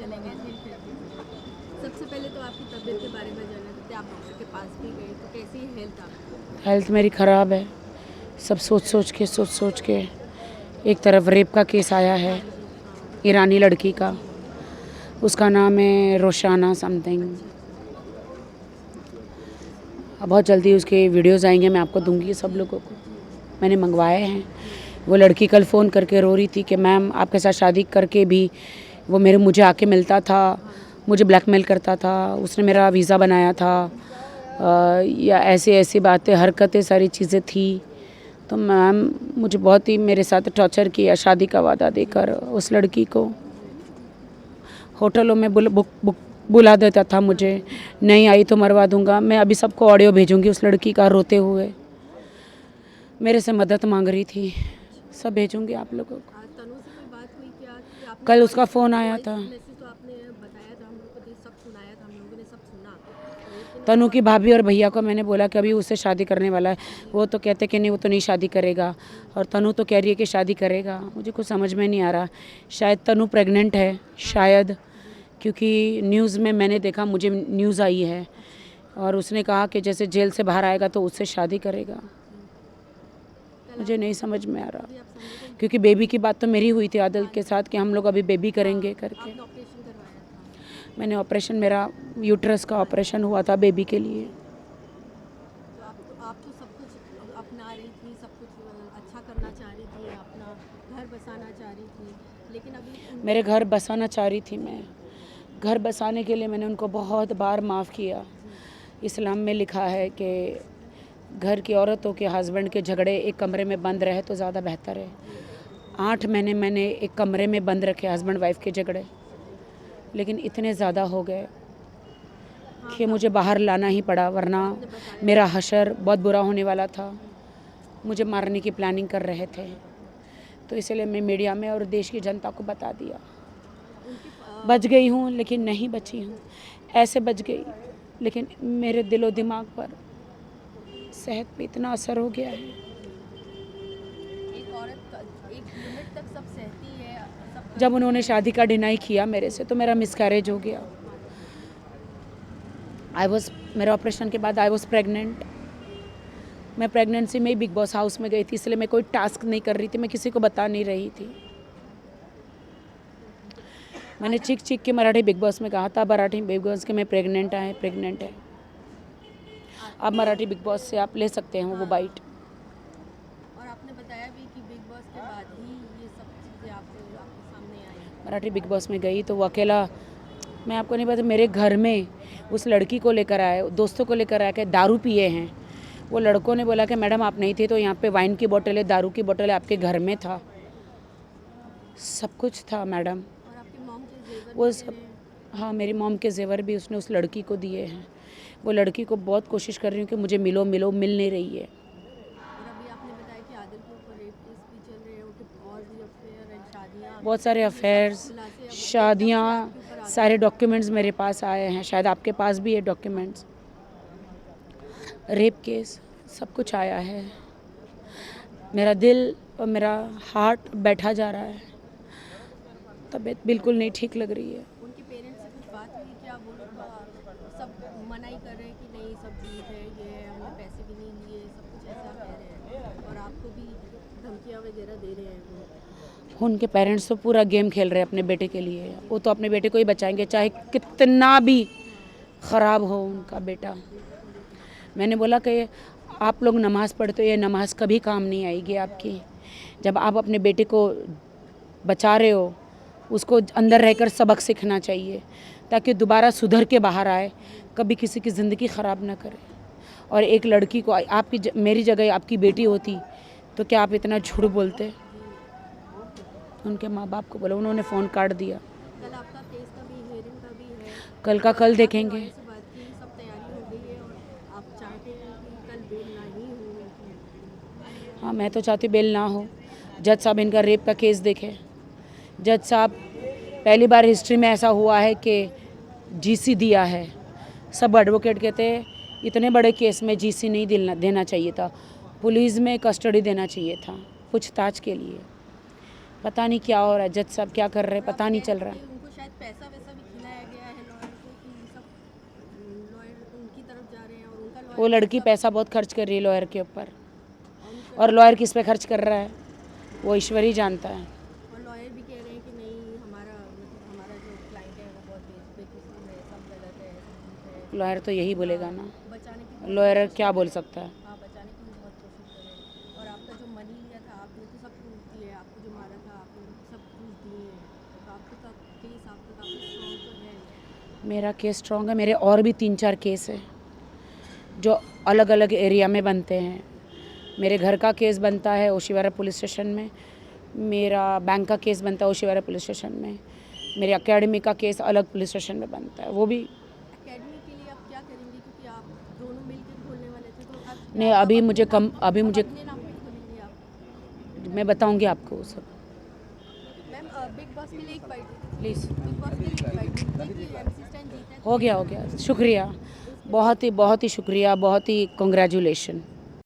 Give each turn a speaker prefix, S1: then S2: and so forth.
S1: चलेंगे जी फिर। सबसे पहले तो आपकी तबीयत के बारे में जानना चाहते हैं। आप डॉक्टर के पास भी गए तो कैसी है हेल्थ आपकी?
S2: हेल्थ मेरी ख़राब है। सब सोच सोच के एक तरफ रेप का केस आया है
S1: हाँ जी, हाँ।
S2: ईरानी लड़की का,
S1: जी।
S2: उसका नाम है रोशाना समथिंग।
S1: अच्छा, अच्छा।
S2: बहुत जल्दी उसके वीडियोस आएंगे, मैं आपको दूंगी सब
S1: जी,
S2: लोगों को।
S1: जी,
S2: मैंने मंगवाए हैं।
S1: जी।
S2: वो लड़की कल फ़ोन करके रो रही थी कि मैम आपके साथ शादी करके भी वो मुझे आके मिलता था,
S1: हाँ जी।
S2: मुझे ब्लैकमेल करता था, उसने मेरा वीज़ा बनाया था, या ऐसी ऐसी बातें हरकतें सारी चीज़ें थी। तो मैम मुझे बहुत ही मेरे साथ टॉर्चर किया शादी का वादा
S1: जी,
S2: देकर।
S1: जी,
S2: उस लड़की को
S1: जी।
S2: होटलों में बुला देता था
S1: हाँ
S2: मुझे,
S1: जी।
S2: नहीं आई तो मरवा दूंगा। मैं अभी सबको ऑडियो भेजूंगी उस लड़की का रोते हुए मेरे से मदद मांग रही थी,
S1: अच्छा।
S2: सब भेजूंगी आप लोगों को।
S1: तनु से कोई बात हुई क्या कि आपने
S2: कल उसका
S1: वॉइस
S2: फ़ोन आया
S1: वॉइस
S2: था।
S1: मैसेज तो आपने बताया था हम लोग को, सब सुनाया था, हम लोगों ने सब सुना, लेकिन
S2: तनु की
S1: और
S2: भाभी और भैया को मैंने बोला कि अभी उससे शादी करने वाला है।
S1: जी,
S2: वो तो कहते कि नहीं वो तो नहीं शादी करेगा,
S1: जी,
S2: और तनु तो कह रही है कि शादी करेगा। मुझे कुछ समझ में नहीं आ रहा। शायद तनु प्रेग्नेंट है,
S1: हाँ जी,
S2: शायद,
S1: जी।
S2: क्योंकि न्यूज़ में मैंने देखा, मुझे न्यूज़ आई है।
S1: अच्छा,
S2: और उसने कहा कि जैसे जेल से बाहर आएगा तो उससे शादी करेगा।
S1: जी। कल आप
S2: मुझे नहीं समझ में आ रहा,
S1: अभी आप संडे को
S2: क्योंकि बेबी की बात तो मेरी हुई थी आदिल
S1: हाँ
S2: के
S1: जी,
S2: साथ कि हम लोग अभी बेबी
S1: हाँ,
S2: करेंगे करके।
S1: आपने ऑपरेशन करवाया था।
S2: मैंने ऑपरेशन, मेरा यूट्रस का
S1: हाँ जी,
S2: ऑपरेशन हुआ था बेबी के लिए।
S1: जी। तो आप तो सब कुछ अपना रही थी, सब कुछ अच्छा करना चाह रही थी, अपना घर बसाना चाह रही थी, लेकिन अभी उनके
S2: मेरे घर बसाना चाह रही थी मैं। घर बसाने के लिए मैंने उनको बहुत बार माफ़ किया।
S1: जी,
S2: इस्लाम में लिखा है कि घर की औरतों के हस्बैंड के झगड़े एक कमरे में बंद रहे तो ज़्यादा बेहतर है।
S1: जी,
S2: 8 महीने मैंने एक कमरे में बंद रखे हस्बैंड वाइफ के झगड़े,
S1: जी।
S2: लेकिन इतने ज़्यादा हो गए
S1: हाँ,
S2: कि मुझे बाहर लाना ही पड़ा, वरना
S1: आपने बताया
S2: मेरा
S1: था।
S2: हशर बहुत बुरा होने वाला था।
S1: जी,
S2: मुझे मारने की प्लानिंग कर रहे थे।
S1: जी।
S2: तो इसलिए मैं मीडिया में और देश की जनता को बता दिया।
S1: उनके
S2: बच गई हूँ लेकिन नहीं बची हूँ, ऐसे बच गई, लेकिन मेरे दिलो दिमाग पर, सेहत पे इतना असर हो गया है।
S1: जी। एक एक लिमिट तक सब सहती है, सब
S2: जब
S1: करती
S2: उन्होंने
S1: है।
S2: शादी का डिनाई किया मेरे
S1: जी,
S2: से तो मेरा मिसकैरेज हो गया।
S1: हाँ जी,
S2: मेरे ऑपरेशन के बाद आई वॉज प्रेग्नेंट। मैं प्रेगनेंसी में ही बिग बॉस हाउस में गई थी, इसलिए मैं कोई टास्क नहीं कर रही थी, मैं किसी को बता नहीं रही थी। मैंने चीख चीख के मराठी बिग बॉस में कहा था, मराठी बिग बॉस के मैं प्रेग्नेंट है।
S1: आ-
S2: अब मराठी बिग बॉस से आप ले सकते हैं वो
S1: हाँ,
S2: बाइट।
S1: और आपने बताया भी कि बिग बॉस के बाद ही ये सब चीज़ें आपके सामने आई।
S2: मराठी बिग बॉस में गई तो वो अकेला, मैं आपको नहीं पता, मेरे घर में उस लड़की को लेकर आए, दोस्तों को लेकर आए कि दारू पिए हैं। वो लड़कों ने बोला कि मैडम आप नहीं थे तो यहाँ पे वाइन की बोतल है, दारू की बोतल है, आपके घर में था, सब कुछ था मैडम।
S1: और आपकी मॉम के जेवर
S2: वो
S1: भी
S2: सब,
S1: मैंने।
S2: हाँ, मेरी मॉम के जेवर भी उसने उस लड़की को दिए हैं। वो लड़की को बहुत कोशिश कर रही हूँ कि मुझे मिलो मिलो, मिल नहीं रही है।
S1: और अभी आपने बताया कि आदिल के ऊपर रेप केस भी चल रहे हो, कि और भी अफेयर एंड शादियाँ,
S2: बहुत सारे
S1: ये सब
S2: अफेयर्स,
S1: खुलासे अब एकदम से
S2: शादियाँ,
S1: आपके ऊपर आ गए
S2: सारे
S1: हैं।
S2: डॉक्यूमेंट्स मेरे पास आए हैं, शायद आपके पास भी है डॉक्यूमेंट्स। रेप केस, सब कुछ आया है। मेरा दिल और मेरा हार्ट बैठा जा रहा है, तबीयत बिल्कुल नहीं ठीक लग रही है।
S1: उनके पेरेंट्स से कुछ बात हुई क्या? वो लोग सब मना ही कर रहे हैं कि नहीं सब झूठ है, ये है, हमने पैसे भी नहीं लिए, सब कुछ ऐसा कह रहे हैं, और आपको भी धमकियाँ वगैरह दे रहे हैं वो।
S2: उनके पेरेंट्स तो पूरा गेम खेल रहे हैं अपने बेटे के लिए। वो तो अपने बेटे को ही बचाएंगे, चाहे कितना भी
S1: हाँ,
S2: ख़राब हो
S1: हाँ,
S2: उनका बेटा।
S1: बिल्कुल।
S2: मैंने बोला कि आप लोग नमाज़ पढ़ते हो, ये नमाज़ कभी काम नहीं आएगी आपकी। जब आप अपने बेटे को बचा रहे हो, उसको अंदर रहकर सबक सीखना चाहिए ताकि दोबारा सुधर के बाहर आए,
S1: जी,
S2: कभी किसी की ज़िंदगी ख़राब ना करे। और एक लड़की को मेरी जगह आपकी बेटी होती तो क्या आप इतना झूठ बोलते?
S1: जी।
S2: उनके माँ बाप को बोला, उन्होंने फ़ोन काट दिया।
S1: कल आपका केस का भी हियरिंग का भी है,
S2: कल का
S1: और
S2: कल
S1: आपके
S2: देखेंगे।
S1: लॉयर से बात की, सब तैयारी हो गई है, और आप चाहते हैं कि कल बेल ना ही हो उनकी?
S2: हाँ, मैं तो चाहती बेल ना हो। जज साहब इनका रेप का केस देखे। जज साहब, पहली बार हिस्ट्री में ऐसा हुआ है कि जीसी दिया है। सब एडवोकेट कहते हैं इतने बड़े केस में जीसी नहीं देना चाहिए था, पुलिस में कस्टडी देना चाहिए था पूछताछ के लिए। पता नहीं क्या हो रहा है, जज साहब क्या कर रहे हैं,
S1: और आप
S2: पता नहीं
S1: कह
S2: चल
S1: रहे
S2: रहा
S1: थे
S2: है।
S1: उनको शायद पैसा वैसा भी खिलाया गया है लॉयर को कि सब लॉयर उनकी तरफ जा रहे हैं और उनका
S2: वो
S1: लॉयर
S2: लड़की पैसा बहुत खर्च कर रही है लॉयर के ऊपर, और लॉयर किस पे खर्च कर रहा है वो ईश्वर ही जानता है।
S1: और लॉयर भी कह रहे हैं कि नहीं हमारा जो क्लाइंट है वो बहुत बेकसूर है, सब गलत है, सब झूठ है।
S2: लॉयर तो यही बोलेगा ना,
S1: बचाने की
S2: लॉयर क्या बोल सकता है।
S1: हाँ, बचाने की भी बहुत कोशिश करें। और आपका जो मनी लिया था आपने तो सब प्रूफ दिए, आपको जो मारा था आपने सब प्रूफ दिए हैं, तो आपके साथ केस आपका काफ़ी स्ट्रॉन्ग तो है।
S2: मेरा केस स्ट्रॉन्ग है, मेरे और भी 3-4 केस है जो अलग अलग एरिया में बनते हैं। मेरे घर का केस बनता है ओशीवारा पुलिस स्टेशन में, मेरा बैंक का केस बनता है ओशीवारा पुलिस स्टेशन में, मेरे एकेडमी का केस अलग पुलिस स्टेशन में बनता है, वो भी।
S1: एकेडमी के लिए आप क्या करेंगे, क्योंकि आप दोनों मिलकर खोलने वाले थे, तो आप
S2: नहीं, अभी मुझे
S1: अपने नाम पे खोलेंगे आप?
S2: मैं बताऊंगी आपको वो सब।
S1: मैम बिग बॉस के लिए एक फाइट
S2: प्लीज़।
S1: बिग बॉस के लिए एक फाइट थी कि एमसी स्टैन जीता है।
S2: हो गया, शुक्रिया, बहुत ही शुक्रिया, बहुत ही कंग्रेचुलेशन।